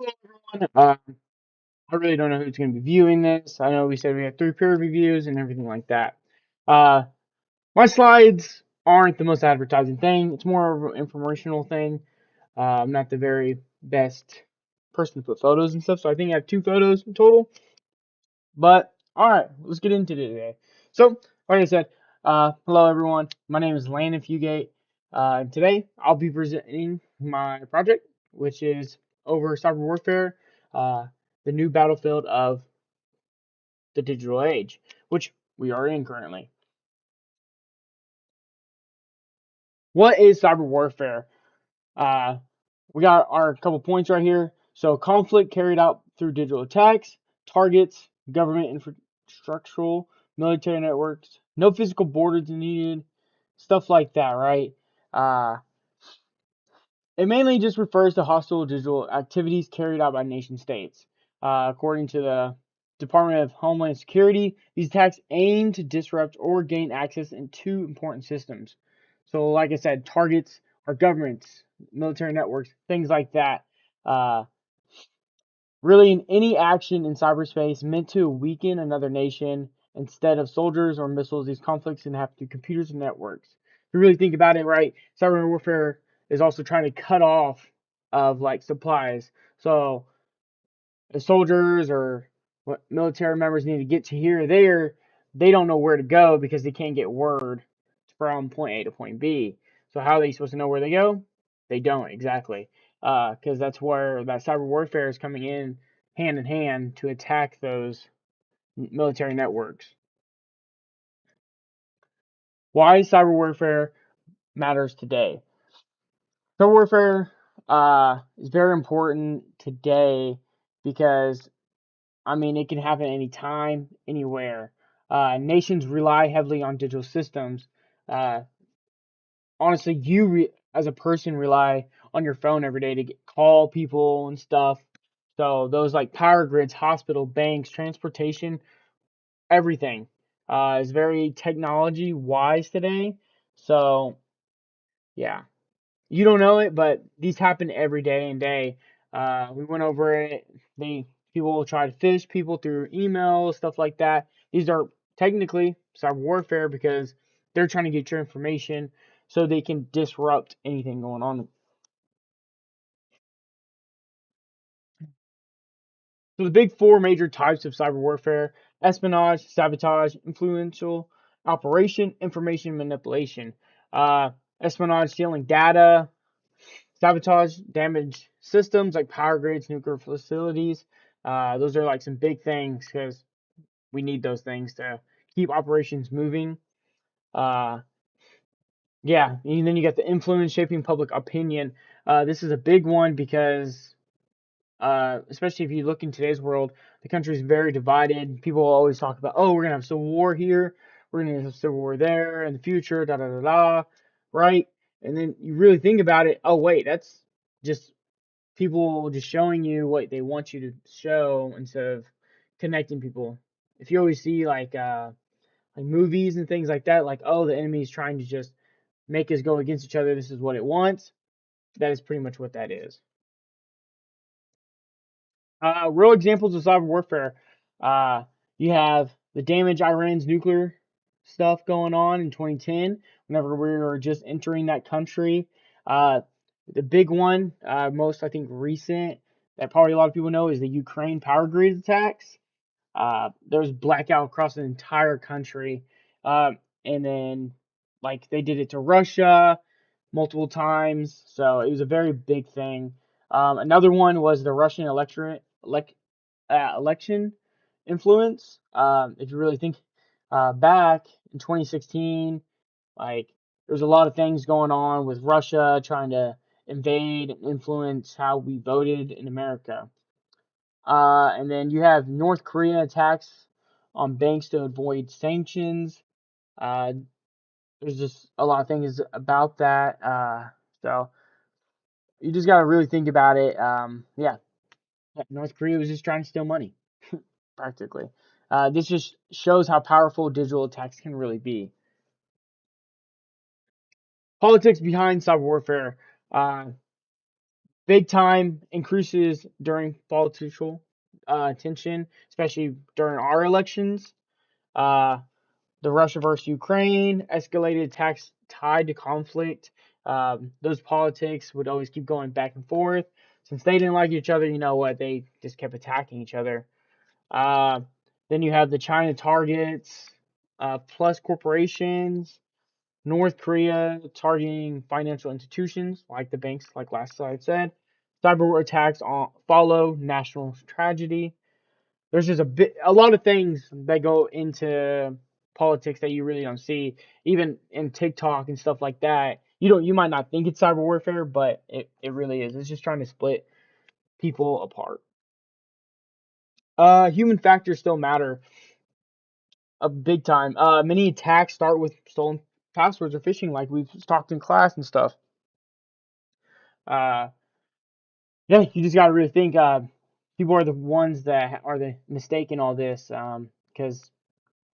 Hello, everyone. I really don't know who's going to be viewing this. I know we said we had 3 peer reviews and everything like that. Uh, my slides aren't the most advertising thing. It's more of an informational thing. I'm not the very best person to put photos and stuff, so I think I have 2 photos in total. But all right, let's get into it today. So, like I said, hello everyone. My name is Landon Fugate. Today I'll be presenting my project, which is over cyber warfare, uh, the new battlefield of the digital age, which we are in currently. What is cyber warfare? Uh, we got our couple points right here. So, conflict carried out through digital attacks, targets, government infrastructural, military networks, no physical borders needed, stuff like that, right? Uh, it mainly just refers to hostile digital activities carried out by nation states. According to the Department of Homeland Security, these attacks aim to disrupt or gain access in 2 important systems. So, like I said, targets are governments, military networks, things like that. Uh, really, in any action in cyberspace meant to weaken another nation instead of soldiers or missiles, these conflicts can happen through computers and networks. If you really think about it, right, cyber warfare is also trying to cut off of like supplies. So if soldiers or what military members need to get to here or there, they don't know where to go because they can't get word from point A to point B. So how are they supposed to know where they go? They don't exactly, because that's where that cyber warfare is coming in hand to attack those military networks. Why cyber warfare matters today? Cyber warfare is very important today because it can happen anytime, anywhere. Nations rely heavily on digital systems. Uh, Honestly, as a person rely on your phone every day to call people and stuff. So those like power grids, hospital, banks, transportation, everything is very technology wise today. So yeah, you don't know it, but these happen every day and day. We went over it. People will try to fish people through email, stuff like that. These are technically cyber warfare because they're trying to get your information so they can disrupt anything going on. So the big 4 major types of cyber warfare: espionage, sabotage, influential operation, information manipulation. Espionage, stealing data. Sabotage, damage systems like power grids, nuclear facilities. Those are like some big things because we need those things to keep operations moving. Uh, yeah, and then you got the influence shaping public opinion. This is a big one because, especially if you look in today's world, the country is very divided. People always talk about, oh, we're gonna have civil war here, we're gonna have civil war there in the future, da da da da, right? And then you really think about it. Oh wait, that's just people just showing you what they want you to show instead of connecting people. If you always see like movies and things like that, like, oh, the enemy is trying to just make us go against each other. This is what it wants. That is pretty much what that is. Real examples of cyber warfare. Uh, you have the damage Iran's nuclear stuff going on in 2010, whenever we were just entering that country. Uh, the big one, most I think recent, that probably a lot of people know, is the Ukraine power grid attacks. There was blackout across the entire country, and then like they did it to Russia multiple times, so it was a very big thing. Another one was the Russian election influence. If you really think back in 2016, like there's a lot of things going on with Russia trying to invade and influence how we voted in America. And then you have North Korea attacks on banks to avoid sanctions. Uh, there's just a lot of things about that. So you just got to really think about it. Yeah, North Korea was just trying to steal money, practically. This just shows how powerful digital attacks can really be. Politics behind cyber warfare. Uh, Big time increases during political tension, especially during our elections. Uh, the Russia versus Ukraine escalated attacks tied to conflict. Those politics would always keep going back and forth. Since they didn't like each other, you know what? They just kept attacking each other. Uh, then you have the China targets, plus corporations, North Korea targeting financial institutions like the banks, like last slide said. Cyber attacks follow national tragedy. There's just a lot of things that go into politics that you really don't see, even in TikTok and stuff like that. You might not think it's cyber warfare, but it really is. It's just trying to split people apart. Human factors still matter a big time. Many attacks start with stolen passwords or phishing, like we've talked in class and stuff. Uh, yeah, you just got to really think. People are the ones that are the mistake in all this, because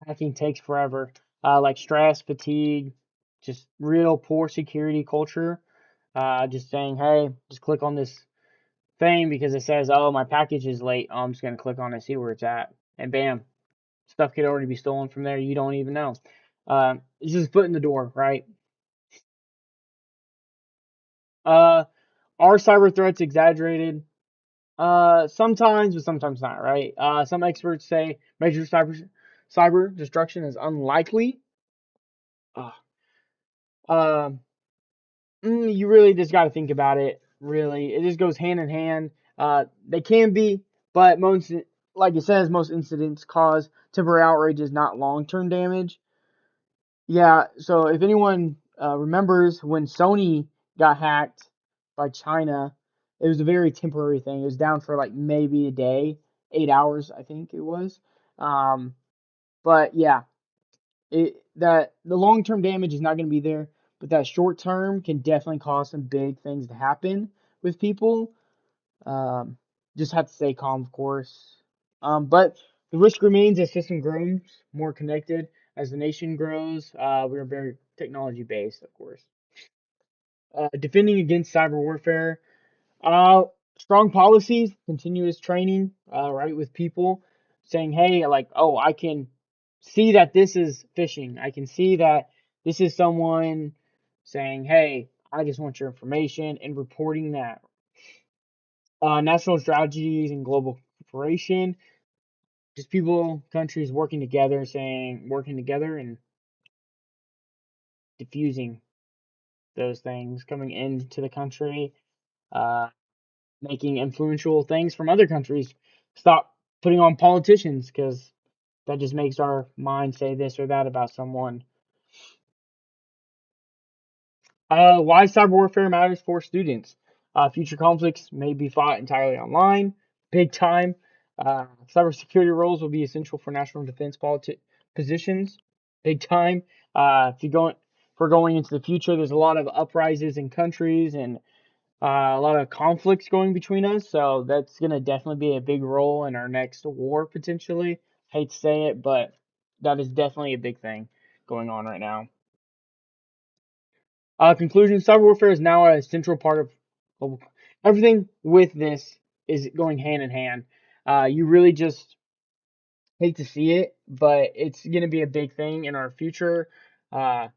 hacking takes forever. Like stress, fatigue, just real poor security culture. Just saying, hey, just click on this thing because it says, oh, my package is late. Oh, I'm just gonna click on it, see where it's at, and bam, stuff could already be stolen from there. You don't even know. It's just a foot in the door, right? Uh, are cyber threats exaggerated? Sometimes, but sometimes not, right? Some experts say major cyber destruction is unlikely. Uh, um, you really just got to think about it. Really, it just goes hand in hand. They can be, but most, like it says, most incidents cause temporary outrages, not long-term damage. Yeah. So if anyone remembers when Sony got hacked by China, it was a very temporary thing. It was down for like maybe a day, 8 hours, I think it was. Um, but yeah, that the long term damage is not going to be there, but that short term can definitely cause some big things to happen with people. Um, just have to stay calm, of course. But the risk remains as system grows more connected, as the nation grows. We're very technology based, of course. Defending against cyber warfare. Uh, Strong policies, continuous training, right, with people saying, hey, like, oh, I can see that this is phishing. I can see that this is someone saying, hey, I just want your information and reporting that. National strategies and global cooperation, just people, countries working together and diffusing those things coming into the country. Uh, Making influential things from other countries. Stop putting on politicians because that just makes our mind say this or that about someone. Why cyber warfare matters for students. Future conflicts may be fought entirely online. Big time. Cybersecurity roles will be essential for national defense positions. Big time. If we're going into the future, there's a lot of uprises in countries and a lot of conflicts going between us, so that's going to definitely be a big role in our next war potentially. Hate to say it, but that is definitely a big thing going on right now. Conclusion: cyber warfare is now a central part of global. Everything with this is going hand in hand. You really just hate to see it, but it's going to be a big thing in our future. Uh,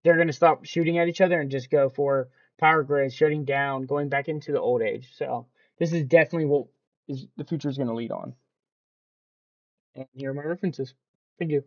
they're going to stop shooting at each other and just go for power grids, shutting down, going back into the old age. So this is definitely what is the future is going to lead on. And here are my references. Thank you.